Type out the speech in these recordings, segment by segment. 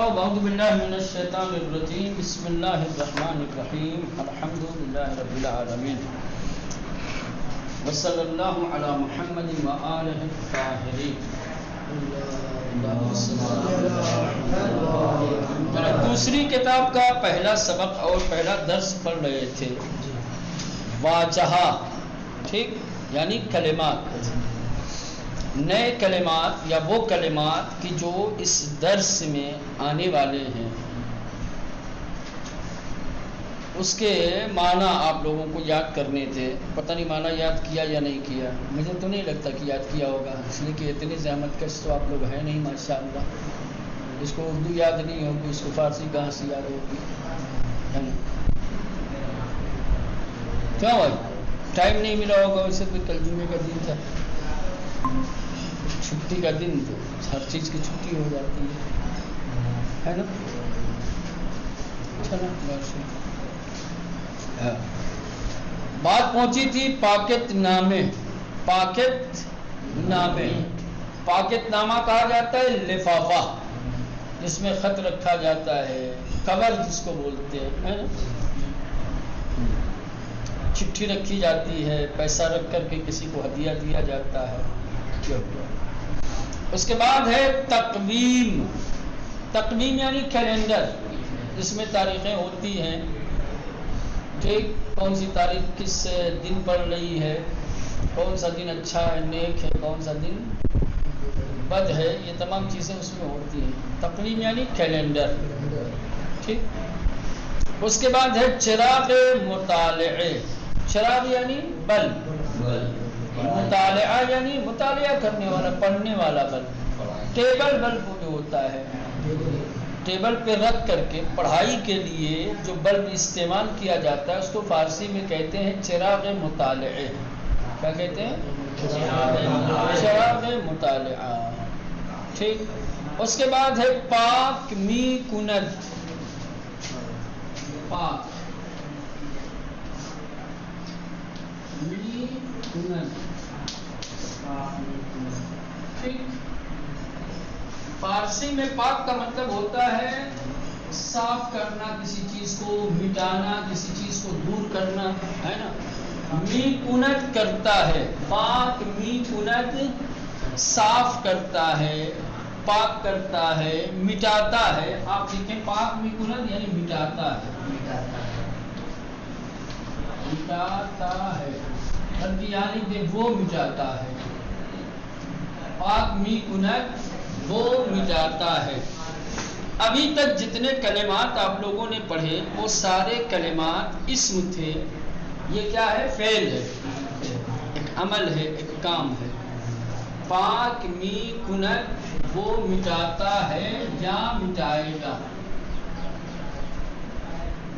اعوذ باللہ من الشیطان الرجیم بسم اللہ الرحمن الرحیم الحمدللہ رب العالمین وصلی اللہ علی محمد وآلہ الطاہرین۔ دوسری کتاب کا پہلا سبق اور پہلا درس پڑھ رہے تھے، واجہہ، ٹھیک، یعنی کلمات، نئے کلمات یا وہ کلمات کہ جو اس درس میں آنے والے ہیں، اس کے معنی آپ لوگوں کو یاد کرنے تھے۔ پتہ نہیں معنی یاد کیا یا نہیں کیا، مجھے تو نہیں لگتا کہ یاد کیا ہوگا، اس لیے کہ اتنی زحمت کش تو آپ لوگ ہیں نہیں ماشاءاللہ۔ اس کو اردو یاد نہیں ہوگی، اس کو فارسی کہاں سے یاد ہوگی، ہے نا؟ کیوں بھائی ٹائم نہیں ملا ہوگا؟ ویسے بھی کل جمعے کا دن تھا، چھٹی کا دن، تو ہر چیز کی چھٹی ہو جاتی ہے نا؟ چلو بات پہنچی تھی پاکت نامے۔ پاکت نامے، پاکت نامہ کہا جاتا ہے لفافہ جس میں خط رکھا جاتا ہے، کور جس کو بولتے ہیں، چٹھی رکھی جاتی ہے، پیسہ رکھ کر کے کسی کو ہدیہ دیا جاتا ہے۔ اس کے بعد ہے تقویم۔ تقویم یعنی کیلنڈر، جس میں تاریخیں ہوتی ہیں، ٹھیک، کون سی تاریخ کس دن پڑ رہی ہے، کون سا دن اچھا ہے، نیک ہے، کون سا دن بد ہے، یہ تمام چیزیں اس میں ہوتی ہیں۔ تقویم یعنی کیلنڈر، ٹھیک۔ اس کے بعد ہے چراغ مطالعے۔ چراغ یعنی بلب، مطالعہ یعنی مطالعہ کرنے والا، پڑھنے والا بلب۔ ٹیبل بلب جو ہوتا ہے، ٹیبل پہ رکھ کر کے پڑھائی کے لیے جو بلب استعمال کیا جاتا ہے، اس کو فارسی میں کہتے ہیں چراغ مطالعے۔ کیا کہتے ہیں؟ چراغ مطالعہ، ٹھیک۔ اس کے بعد ہے پاک می کند۔ پاک می کند، ٹھیک۔ فارسی میں پاک کا مطلب ہوتا ہے صاف کرنا کسی چیز کو، مٹانا کسی چیز کو، دور کرنا، ہے نا؟ می کنت کرتا ہے، پاک می کنت صاف کرتا ہے، پاک کرتا ہے، مٹاتا ہے۔ آپ دیکھیں پاک می کنت یعنی مٹاتا ہے، مٹاتا ہے، یعنی وہ مٹاتا ہے۔ پاک می کنت وہ مٹاتا ہے۔ ابھی تک جتنے کلمات آپ لوگوں نے پڑھے وہ سارے کلمات اسم تھے۔ یہ کیا ہے؟ فعل ہے، ایک عمل ہے، ایک کام ہے۔ پاک می کنت وہ مٹاتا ہے یا مٹائے گا،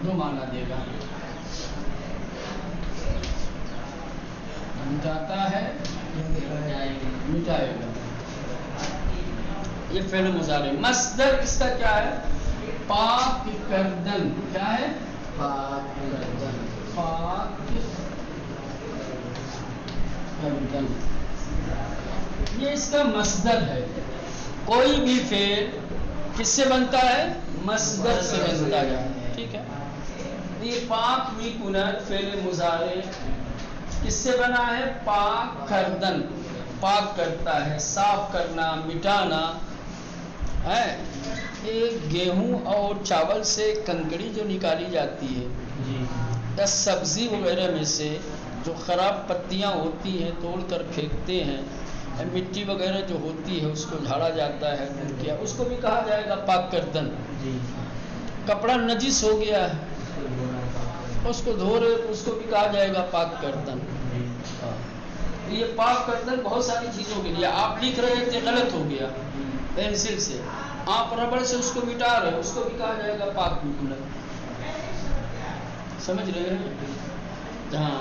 دو معنی دے گا، مٹاتا ہے، مٹائے گا، یہ فعل مضارع۔ مصدر اس کا کیا ہے؟ پاک کردن۔ کیا ہے؟ پاک کردن، پاک کردن، یہ اس کا مصدر ہے۔ کوئی بھی فعل کس سے بنتا ہے؟ مصدر سے بنتا ہے، ٹھیک ہے۔ یہ پاک می کنت فعل مضارع کس سے بنا ہے؟ پاک کردن، پاک کرتا ہے، صاف کرنا، مٹانا ہے۔ ایک گیہوں اور چاول سے کنکڑی جو نکالی جاتی ہے، یا سبزی وغیرہ میں سے جو خراب پتیاں ہوتی ہیں توڑ کر پھینکتے ہیں، مٹی وغیرہ جو ہوتی ہے اس کو جھاڑا جاتا ہے، کیا اس کو بھی کہا جائے گا پاک کردن۔ کپڑا نجس ہو گیا ہے، اس کو دھو رہے، اس کو بھی کہا جائے گا پاک کردن۔ یہ پاک کردن بہت ساری چیزوں کے لیے۔ آپ لکھ رہے تھے، غلط ہو گیا پینسل سے، آپ ربڑ سے اس کو مٹا رہے، اس کو بھی کہا جائے گا پاک کنت۔ سمجھ رہے ہیں؟ ہاں،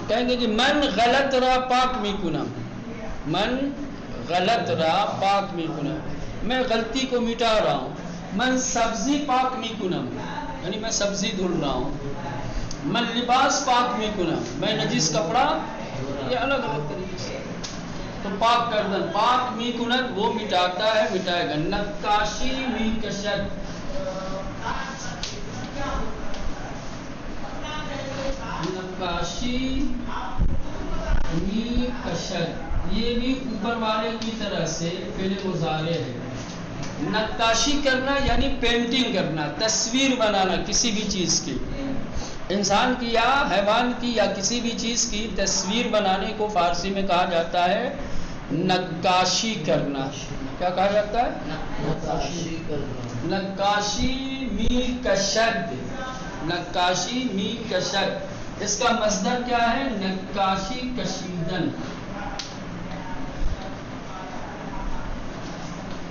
کہیں گے کہ من غلط را پاک می کنم، من غلط را پاک می کنم، میں غلطی کو مٹا رہا ہوں۔ من سبزی پاک می کنم، یعنی میں سبزی دھل رہا ہوں۔ من لباس پاک می کنم، میں نجس کپڑا، یہ الگ الگ طریقے سے۔ تو پاک کردن، پاک می کند وہ مٹاتا ہے، مٹائے گا. نقاشی می کشد، نقاشی می کشد، یہ بھی اوپر والے کی طرح سے فعل مضارع ہے. نقاشی کرنا یعنی پینٹنگ کرنا، تصویر بنانا کسی بھی چیز کی، انسان کی یا حیوان کی یا کسی بھی چیز کی تصویر بنانے کو فارسی میں کہا جاتا ہے نقاشی کرنا. کیا کہا جاتا ہے؟ نقاشی کرنا. نقاشی می کشد، نقاشی می کشد. اس کا مصدر کیا ہے؟ نقاشی کشیدن،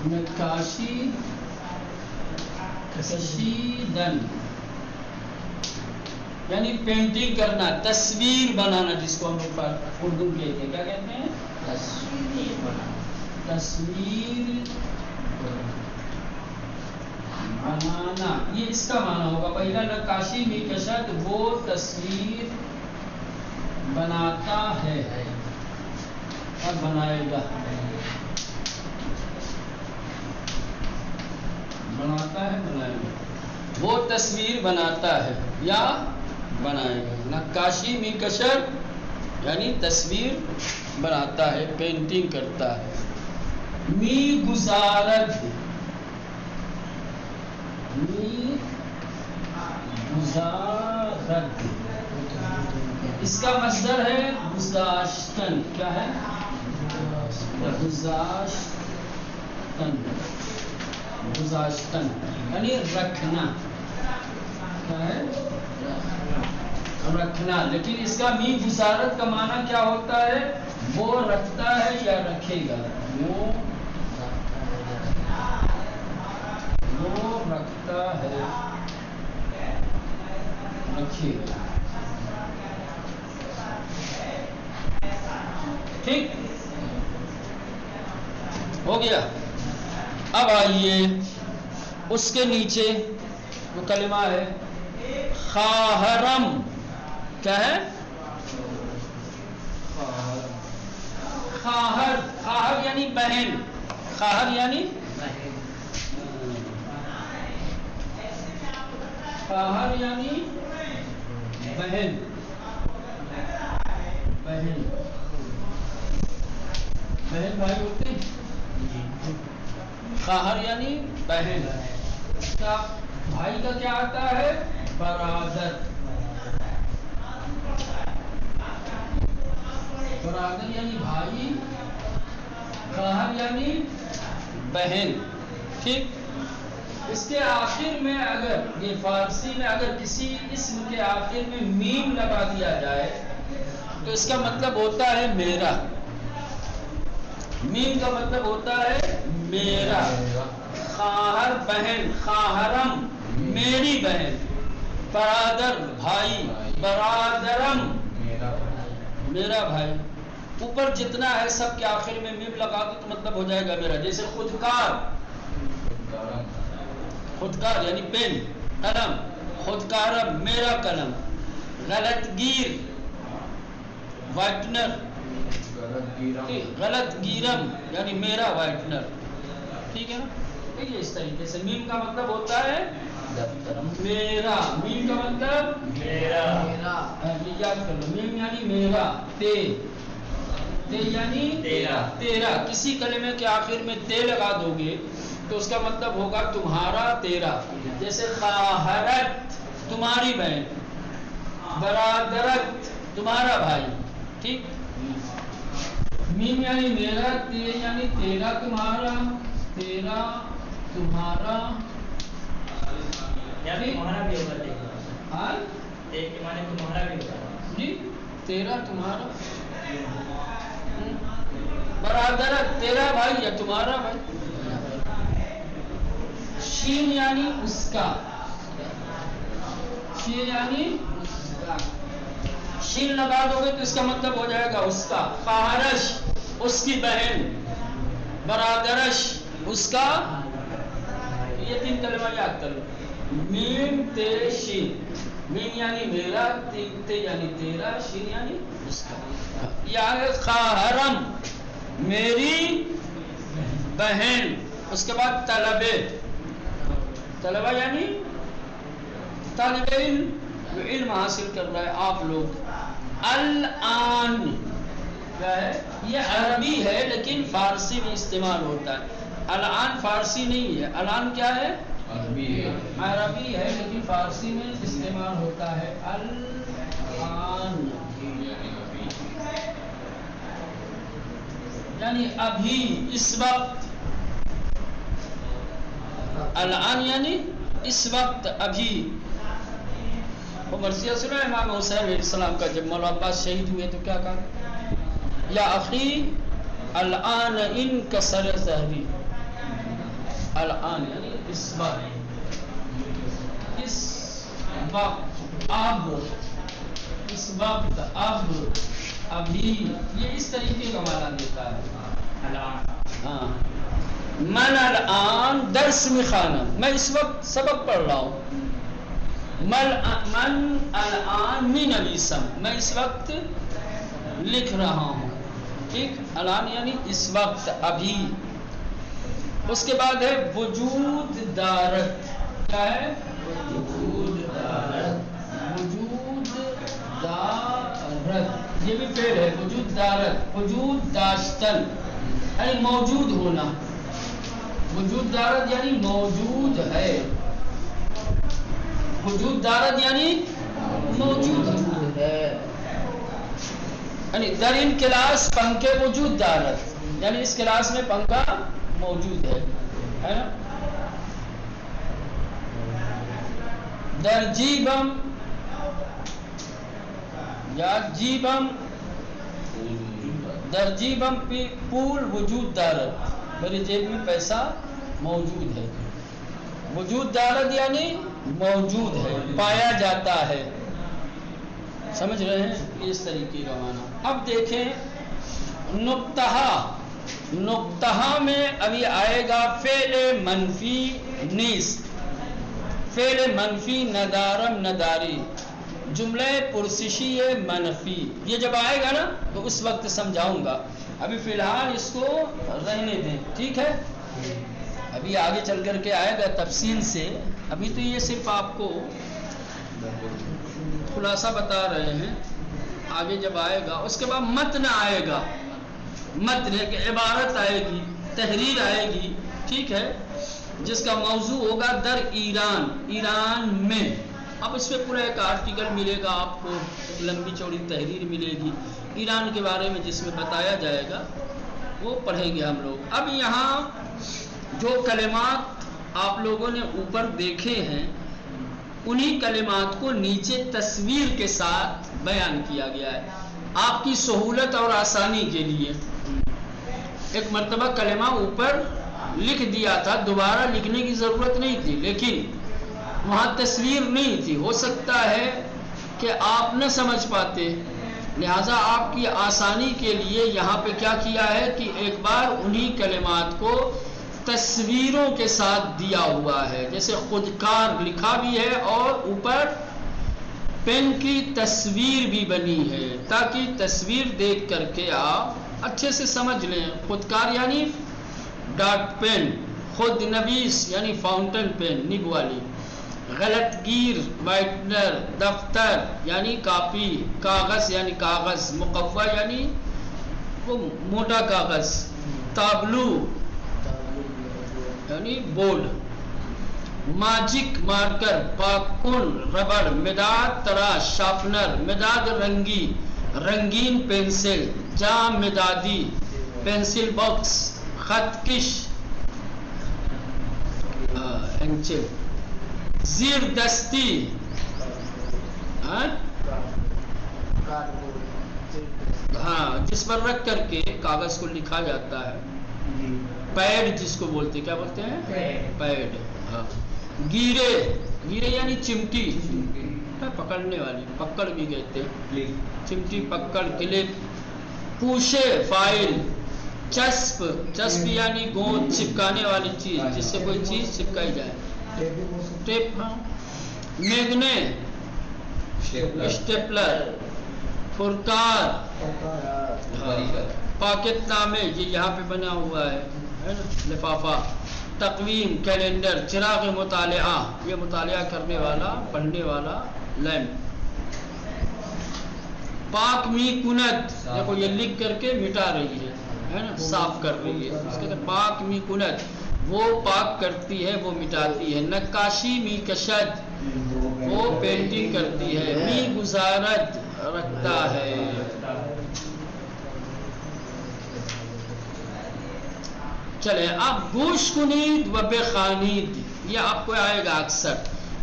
نقاشی کشیدن یعنی پینٹنگ کرنا، تصویر بنانا، جس کو ہم لوگ اردو کہتے ہیں. کیا کہتے ہیں؟ تصویر بنانا. تصویر بنانا یہ اس کا معنی ہوگا. پہلا نقاشی می کشد، وہ تصویر بناتا ہے اور بنائے گا. بناتا ہے، بنائے گا. وہ تصویر بناتا ہے یا بنائے گا. نقاشی می کشد یعنی تصویر بناتا ہے، پینٹنگ کرتا ہے. می گزارد، می گزارد اس کا مصدر ہے گذاشتن. کیا ہے؟ گذاشتن، گذاشتن یعنی رکھنا. کیا ہے؟ رکھنا. لیکن اس کا می گزارت کا معنی کیا ہوتا ہے؟ وہ رکھتا ہے یا رکھے گا. وہ رکھتا ہے، رکھے گا. ٹھیک ہو گیا. اب آئیے اس کے نیچے وہ کلمہ ہے خواہرم. کیا ہے؟ خواہر. خواہر یعنی بہن، خواہر یعنی خواہر یعنی بہن، بہن بہن بھائی ہوتے ہیں. خواہر یعنی بہن. اس کا بھائی کا کیا آتا ہے؟ برادر. برادر یعنی بھائی، خواہر یعنی بہن. ٹھیک. اس کے آخر میں اگر یہ فارسی میں اگر کسی اسم کے آخر میں میم لگا دیا جائے تو اس کا مطلب ہوتا ہے میرا. میم کا مطلب ہوتا ہے میرا. خواہر بہن، خواہرم میری بہن، برادر بھائی، برادرم میرا بھائی. اوپر جتنا ہے سب کے آخر میں میم لگا دو تو مطلب ہو جائے گا میرا. جیسے خودکار، خودکار یعنی پین، قلم، خودکارم میرا قلم. غلط گیر، وائٹنر، غلط گیرم یعنی میرا وائٹنر. ٹھیک ہے نا. دیکھیے اس طریقے سے میم کا مطلب ہوتا ہے میرا. میم کا مطلب میرا، یہ یاد کر لو. میم یعنی میرا. تے، تے یعنی تیرا. تیرا کسی کلمے کے آخر میں تے لگا دو گے تو اس کا مطلب ہوگا تمہارا، تیرا. جیسے خواہرت تمہاری بہن، برادرت تمہارا بھائی. ٹھیک. میم یعنی میرا، تے یعنی تیرا تمہارا، تیرا تمہارا یعنی تمہارا بھی ہوگا. ہاں ایک کے معنی تمہارا بھی ہوگا جی. تیرا تمہارا، برادرت تیرا بھائی یا تمہارا بھائی. شین یعنی اس کا، شین یعنی اس کا. شین لگا دو گے تو اس کا مطلب ہو جائے گا اس کا. خواہرش اس کی بہن، برادرش اس کا. یہ تین کلمہ یاد کر لو. میم تے شین. میم یعنی میرا، تے یعنی تیرا، شین یعنی اس کا. یعنی خواہرم میری بہن. اس کے بعد طلبے، طلبہ یعنی طالب علم، جو علم حاصل کر رہا ہے آپ لوگ. الآن کیا ہے؟ یہ عربی ہے لیکن فارسی میں استعمال ہوتا ہے. الآن فارسی نہیں ہے، الآن کیا ہے؟ عربی ہے لیکن فارسی میں استعمال ہوتا ہے. الآن یعنی ابھی، اس وقت. الآن یعنی اس وقت، ابھی. وہ مرثیہ سنا ہے امام حسین علیہ السلام کا، جب مولا عباس شہید ہوئے تو کیا کہا؟ یا اخی الآن انکسر ظہری. الآن یعنی اس وقت، اس وقت، اب، اس وقت، اب، ابھی. یہ اس طریقے کا معنی دیتا ہے الآن. ہاں، من الآن درس میں خانہ، میں اس وقت سبق پڑھ رہا ہوں. من الآن من الاسم، میں اس وقت لکھ رہا ہوں. ٹھیک، الآن یعنی اس وقت، ابھی. اس کے بعد ہے وجود دارت. کیا ہے؟ وجود دارت. وجود دارت یہ بھی فعل ہے. وجود دارت، وجود داشتن یعنی موجود ہونا. وجود دارت یعنی موجود ہے. وجود دارت یعنی موجود ہے. یعنی در ان کلاس پنکھے وجود دارت یعنی اس کلاس میں پنکھا موجود ہے نا. در جیبم یا جیبم، در جیبم پول وجود دارت، میری جیب میں پیسہ موجود ہے. وجود دارت یعنی موجود ہے، پایا جاتا ہے. سمجھ رہے ہیں؟ اس طریقے کا معنی. اب دیکھیں نقطہ. نقطہ میں ابھی آئے گا فعل منفی نیس، فعل منفی ندارم نداری، جملے پرسشی منفی. یہ جب آئے گا نا تو اس وقت سمجھاؤں گا. ابھی فی الحال اس کو رہنے دیں. ٹھیک ہے، ابھی آگے چل کر کے آئے گا تفصیل سے. ابھی تو یہ صرف آپ کو خلاصہ بتا رہے ہیں. آگے جب آئے گا اس کے بعد متن آئے گا. متن ایک عبارت آئے گی، تحریر آئے گی. ٹھیک ہے، جس کا موضوع ہوگا در ایران، ایران میں. اب اس پہ پورا ایک آرٹیکل ملے گا آپ کو، ایک لمبی چوڑی تحریر ملے گی ایران کے بارے میں، جس میں بتایا جائے گا، وہ پڑھیں گے ہم لوگ. اب یہاں جو کلمات آپ لوگوں نے اوپر دیکھے ہیں انہی کلمات کو نیچے تصویر کے ساتھ بیان کیا گیا ہے آپ کی سہولت اور آسانی کے لیے. ایک مرتبہ کلمہ اوپر لکھ دیا تھا، دوبارہ لکھنے کی ضرورت نہیں تھی، لیکن وہاں تصویر نہیں تھی. ہو سکتا ہے کہ آپ نہ سمجھ پاتے، لہذا آپ کی آسانی کے لیے یہاں پہ کیا کیا ہے کہ ایک بار انہی کلمات کو تصویروں کے ساتھ دیا ہوا ہے. جیسے خودکار لکھا بھی ہے اور اوپر پین کی تصویر بھی بنی ہے، تاکہ تصویر دیکھ کر کے آپ اچھے سے سمجھ لیں. خودکار یعنی ڈاٹ پین، خود نویس یعنی فاؤنٹن پین نب والی، غلط گیر وائٹنر، دفتر یعنی کاپی، کاغذ یعنی کاغذ، مقوہ یعنی وہ موٹا کاغذ، تابلو یعنی بورڈ، ماجک مارکر، پاکن ربڑ، مداد تراش شارپنر، مداد رنگی رنگین پینسل، جام مدادی پینسل باکس، خط کش انچل، زیر دستی ہاں جس پر رکھ کر کے کاغذ کو لکھا جاتا ہے. پیڈ جس کو بولتے، کیا بولتے ہیں؟ پیڈ. ہاں، گیرے، گیرے یعنی چمٹی پکڑنے والی، پکڑ بھی کہتے ہیں، چمٹی پکڑ، کلپ، پوشے فائل، چسپ، چسپ یعنی گوند چپکانے والی چیز جس سے کوئی چیز چپکائی جائے، ٹیپ. ہاں، میگنے اسٹیپلر، پرکار، پاکٹ نامے، یہ یہاں پہ بنا ہوا ہے نا، لفافہ، تقویم، کیلنڈر، چراغ مطالعہ، یہ مطالعہ کرنے والا، پڑھنے والا لیمپ، پاک می کنت، دیکھو یہ لکھ کر کے مٹا رہی ہے نا، صاف کر رہی ہے، اس کہتے ہیں پاک می کنت، وہ پاک کرتی ہے، وہ مٹاتی ہے، نقاشی می کشد، وہ پینٹنگ کرتی ہے، می گزارت، رکھتا ہے۔ چلے اب گوش کنید و بخوانید، یہ آپ کو آئے گا اکثر،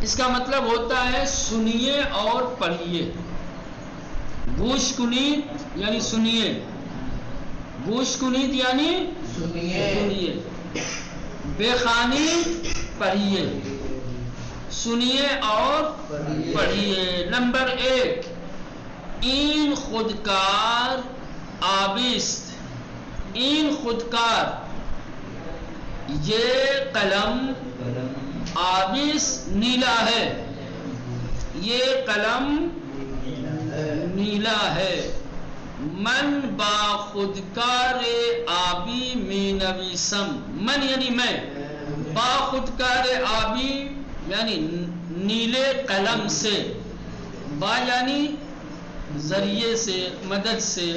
اس کا مطلب ہوتا ہے سنیے اور پڑھیے۔ گوش کنید یعنی سنیے، گوش کنید یعنی سنیے، بخوانید پڑھیے، سنیے اور پڑھیے۔ نمبر 1، این خودکار آبیست، این خودکار، یہ قلم آبیست نیلا ہے، یہ قلم نیلا ہے۔ من با خودکار آبی می نویسم، من یعنی میں، با خودکار آبی یعنی نیلے قلم سے، با یعنی ذریعے سے، مدد سے،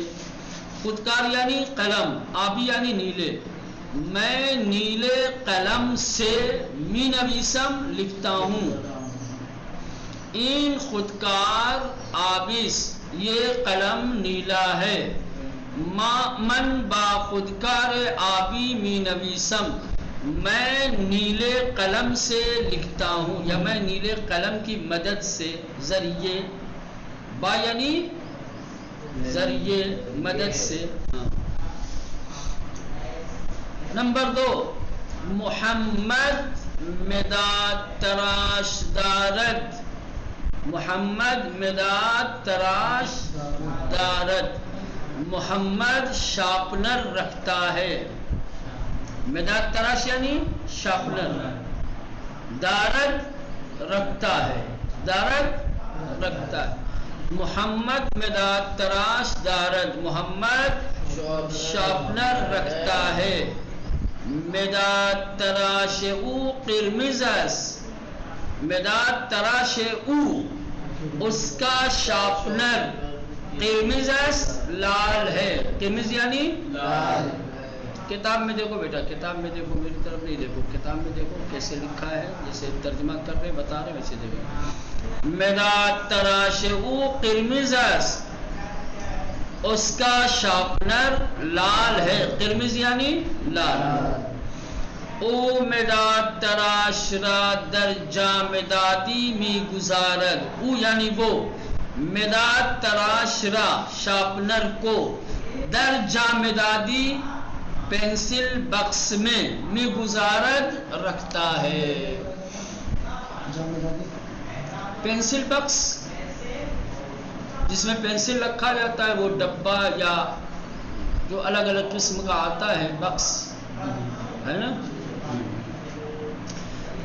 خودکار یعنی قلم، آبی یعنی نیلے، میں نیلے قلم سے می نویسم لکھتا ہوں۔ این خودکار آبیس، یہ قلم نیلا ہے۔ من با خودکار آبی می نویسم، میں نیلے قلم سے لکھتا ہوں، یا میں نیلے قلم کی مدد سے، ذریعے، با یعنی ذریعے، مدد سے۔ نمبر 2، محمد مداد تراش دارد، محمد مداد تراش دارد، محمد شارپنر رکھتا ہے، مداد تراش یعنی شارپنر، دارد رکھتا ہے، دارد رکھتا ہے، محمد مداد تراش دارد، محمد شارپنر رکھتا ہے۔ مداد تراش او قرمز است، مداد تراش او، اس کا شارپنر، قرمز است لال ہے، قرمز یعنی لال۔ کتاب میں دیکھو بیٹا، کتاب میں دیکھو، میری طرف نہیں دیکھو، کتاب میں دیکھو کیسے لکھا ہے، جیسے ترجمہ کر رہے بتا رہے ویسے دیکھو۔ مداد تراش او قرمز است، اس کا شارپنر لال ہے، قرمز یعنی لال۔ او مداد تراش را در جامدادی می گزارد، او یعنی وہ، مداد تراش را شارپنر کو، در جامدادی پینسل بکس میں، می گزارد رکھتا ہے۔ پینسل بکس جس میں پینسل رکھا جاتا ہے، وہ ڈبہ یا جو الگ الگ قسم کا آتا ہے بکس ہے نا۔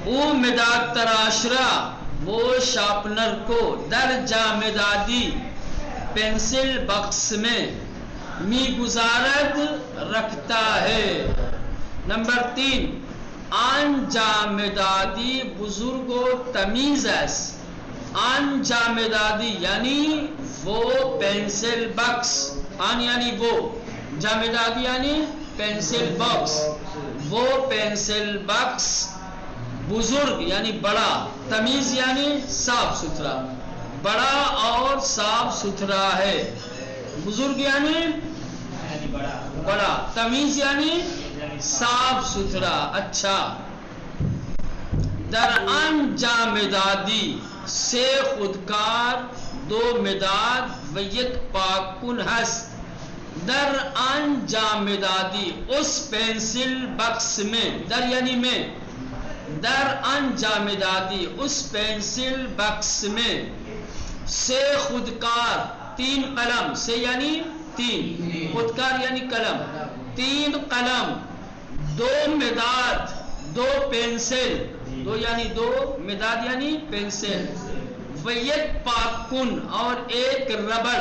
او مداد تراش را، وہ شارپنر کو، در جامدادی پینسل بکس میں، می گزارد رکھتا ہے۔ نمبر 3، آن جامدادی بزرگ و تمیز است، آن جامدادی یعنی وہ پینسل بکس، آن یعنی وہ، جامدادی یعنی پینسل باکس، وہ پینسل باکس بزرگ یعنی بڑا، تمیز یعنی صاف ستھرا، بڑا اور صاف ستھرا ہے، بزرگ یعنی بڑا، تمیز یعنی صاف ستھرا، اچھا۔ در آن جامدادی سے خودکار دو مداد و یک پاکن هست، در آن جامدادی اس پینسل بکس میں، در یعنی میں، در آن جامدادی اس پینسل بکس میں، سے خودکار تین قلم، سے یعنی تین، خودکار یعنی قلم، تین قلم، دو مداد، دو پینسل، دو یعنی دو، مداد یعنی پینسل، و یک پاکن اور ایک ربڑ،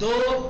2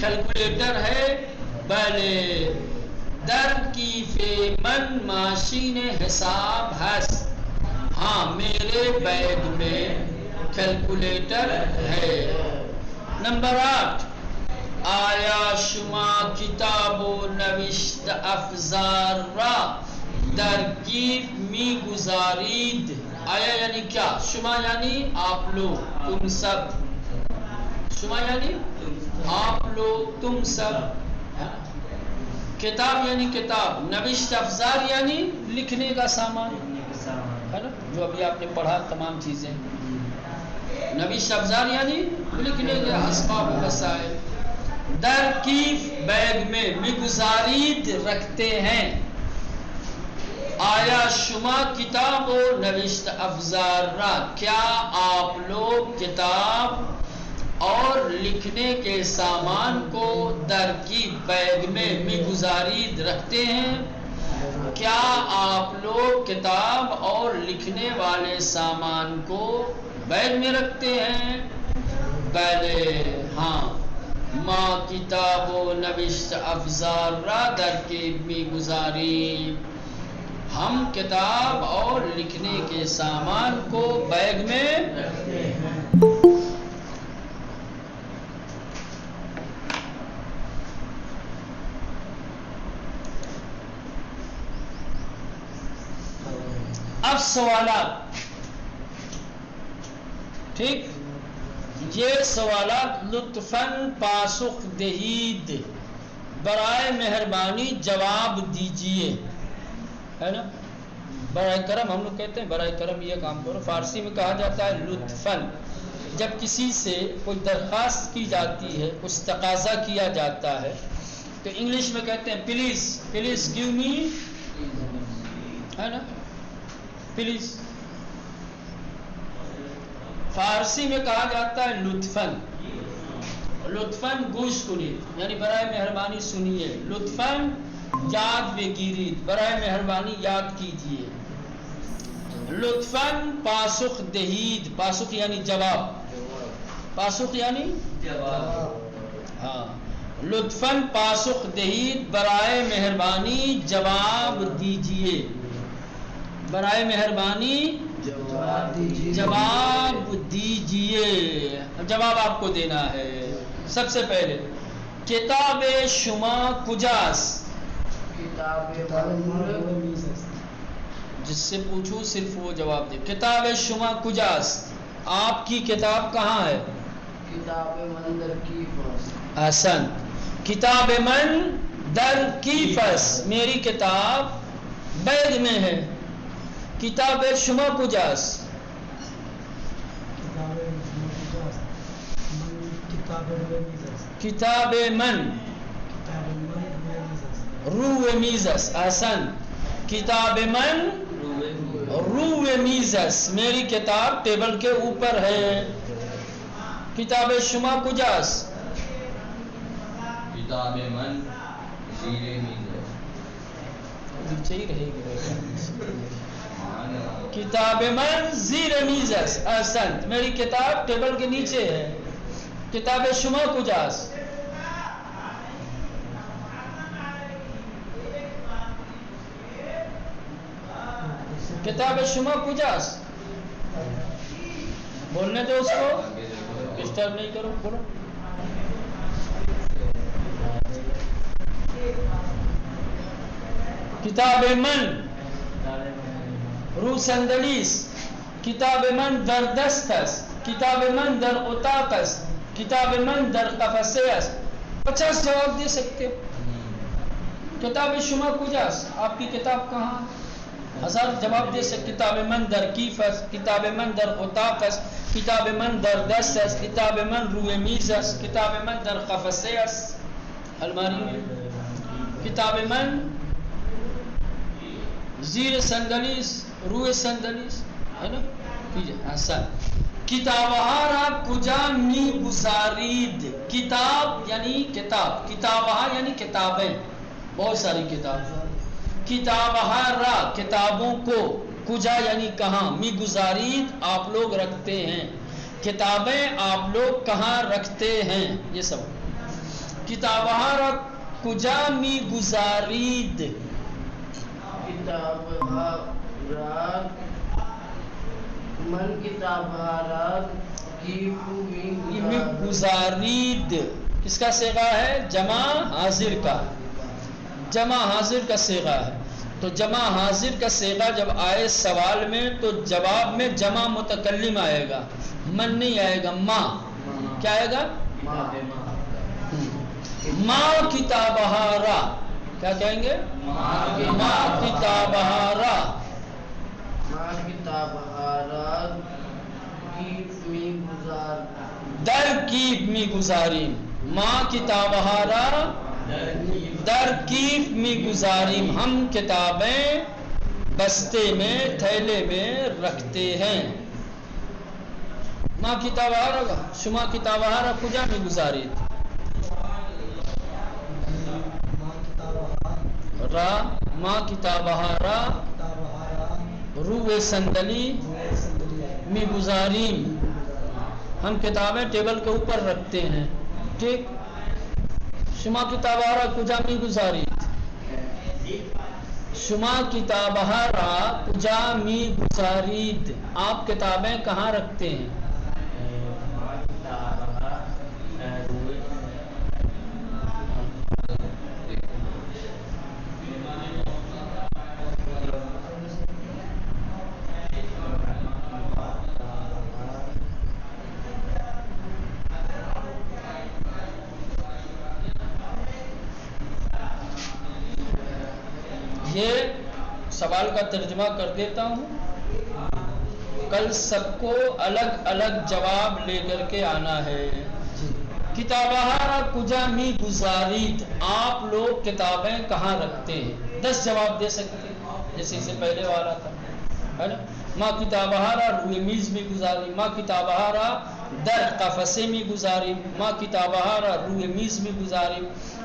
کیلکولیٹر ہے بلے در کیف من ماشین حساب ہست ہاں میرے بیگ میں کیلکولیٹر ہے. نمبر 8 آیا شما کتاب و نوشت افزار را در کیف می گذارید. آیا یعنی کیا؟ شما یعنی آپ لوگ، تم سب. شما یعنی آپ لوگ، تم سب. کتاب یعنی کتاب، نوشت افزار یعنی لکھنے کا سامان ہے نا، جو ابھی آپ نے پڑھا تمام چیزیں. نوشت افزار یعنی لکھنے کے اسباب و وسائل. در کیف بیگ میں میگزارید رکھتے ہیں. آیا شما کتاب و نوشت افزار را کیا آپ لوگ کتاب اور لکھنے کے سامان کو در کیف بیگ میں میگزارید رکھتے ہیں؟ کیا آپ لوگ کتاب اور لکھنے والے سامان کو بیگ میں رکھتے ہیں؟ بلے ہاں. ما کتاب و نوشت افزار را در کیف میگذاریم. ہم کتاب اور لکھنے کے سامان کو بیگ میں رکھتے ہیں. اب سوالات. ٹھیک، یہ سوالات لطفاً پاسخ دہید، برائے مہربانی جواب دیجئے، ہے نا. برائے کرم ہم لوگ کہتے ہیں برائے کرم یہ کام کرو. فارسی میں کہا جاتا ہے لطفاً. جب کسی سے کوئی درخواست کی جاتی ہے، کچھ تقاضا کیا جاتا ہے، تو انگلش میں کہتے ہیں پلیز، پلیز گیو می، ہے نا، پلیز. فارسی میں کہا جاتا ہے لطفاً. لطفاً گوش کنید یعنی برائے مہربانی سنیے. لطفاً یاد بگیرید، برائے مہربانی یاد کیجیے. لطفاً پاسخ دہید، پاسخ یعنی جواب، پاسخ یعنی جواب. ہاں، لطفاً پاسخ دہید، برائے مہربانی جواب دیجیے. برائے مہربانی جواب دیجیے. جواب آپ کو دینا ہے. سب سے پہلے کتاب شما کجاست؟ جس سے پوچھو صرف وہ جواب دے. کتاب شما کجاست؟ آپ کی کتاب کہاں ہے؟ کتاب من در کیفس. احسن. کتاب من در کیفس، میری کتاب بیگ میں ہے. کتاب شما کجاست؟ کتاب من رو میزس. احسن. کتاب من رو میزس، میری کتاب ٹیبل کے اوپر ہے. کتاب شما کجاست؟ کتاب من زیر میز. کتاب من زیر میزس. احسن، میری کتاب ٹیبل کے نیچے ہے. کتاب شما کجاست؟ کتاب شما کجاست؟ بولنے دو اس کو، ڈسٹرب نہیں کرو، بولو. کتاب من رو صندلیس. کتاب من در دست است. کتاب من در اتاق است. کتاب من در قفسه است. 50 جواب دے سکتے. کتاب شما کجاست؟ آپ کی کتاب کہاں؟ 1000 جواب دے سکتے. کتاب من در کیف است. کتاب من در اتاق است. کتاب من در دست است. کتاب من روی میز است. کتاب من در قفسه است، الماری میں. کتاب من زیر صندلیس، روی صندلیس، ہے نا. احسن. کتابها را کجا میگذارید؟ کتاب یعنی کتاب، کتابها یعنی کتابیں، بہت ساری کتاب. کتابها را کتابوں کو، کجا یعنی کہاں، میگذارید آپ لوگ رکھتے ہیں. کتابیں آپ لوگ کہاں رکھتے ہیں، یہ سب. کتابہ را کجا می گزارید کتابہ را من کتابہ را کیفو می گزارید کس کا صیغہ ہے؟ جمع حاضر کا، جمع حاضر کا صیغہ ہے. تو جمع حاضر کا صیغہ جب آئے سوال میں تو جواب میں جمع متکلم آئے گا، من نہیں آئے گا. ما کیا آئے گا؟ ما کتابہ را، کیا کہیں گے؟ ما کتابہ را، ما کتابہ را کیف می گزار در کیف می گزاریم. ما کتابہ را در کیف می گزاریم، ہم کتابیں بستے میں تھیلے میں رکھتے ہیں. ما کتابہ را شما کتابہ را کجا می گزارید؟ را ما کتابہ را روح صندلی می گزاریم، ہم کتابیں ٹیبل کے اوپر رکھتے ہیں. ٹھیک. شما کتابہ را کجا می گزارید؟ شما کتابہ را کجا می گزارید، آپ کتابیں کہاں رکھتے ہیں؟ یہ سوال کا ترجمہ کر دیتا ہوں. کل سب کو الگ الگ جواب لے کر کے آنا ہے. کتابہ را کجا می گزارید، آپ لوگ کتابیں کہاں رکھتے ہیں؟ 10 جواب دے سکتے ہیں، جیسے اسے پہلے والا تھا، ہے نا. ما کتابہ را روی میز میں گزاریم، ما کتابہ را در قفسے میں گزاریم، ما کتابہ را روی میز میں گزاریم،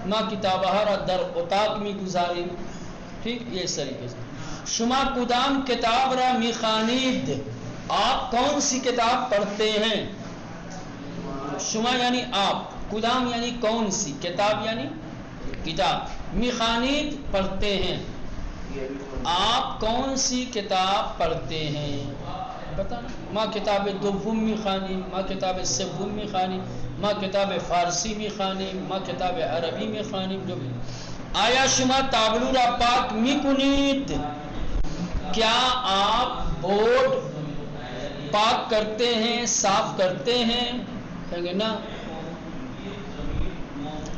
ما کتابہ را در اتاق میں گزاریم. ٹھیک. یہ اس طریقے سے. شما کدام کتاب را می خوانید، آپ کون سی کتاب پڑھتے ہیں؟ شما یعنی آپ، کدام یعنی کون سی، کتاب یعنی کتاب، می خوانید پڑھتے ہیں. آپ کون سی کتاب پڑھتے ہیں بتانا. ما کتاب دوم می خوانیم، ما کتاب سوم می خوانیم، ما کتاب فارسی می خوانیم، ما کتاب عربی می خوانیم. جو بھی. آیا شما تابلو را پاک می کنید، کیا آپ بورڈ پاک کرتے ہیں، صاف کرتے ہیں؟ کہیں گے نا.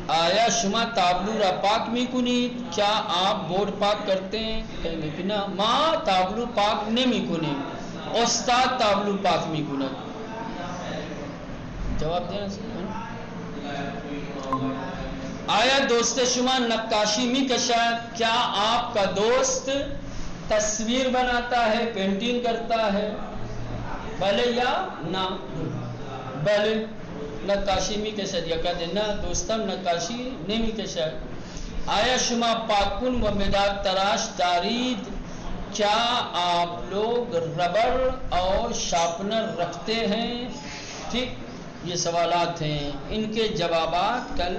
آیا شما تابلو را پاک می کنید، کیا آپ بورڈ پاک کرتے ہیں؟ کہیں گے کہ نا. ما تابلو پاک نمی کنیم، استاد تابلو پاک می کند. جواب دینا سکتے ہیں. آیا دوست شما نقاشی می کشد، کیا آپ کا دوست تصویر بناتا ہے، پینٹنگ کرتا ہے؟ بلے یا نا؟ بلے. نقاشی می کشد یا کہتے نا دوستم نقاشی نمی کشد. آیا شما پاکن و مداد تراش دارید، کیا آپ لوگ ربر اور شارپنر رکھتے ہیں؟ ٹھیک. یہ سوالات ہیں، ان کے جوابات کل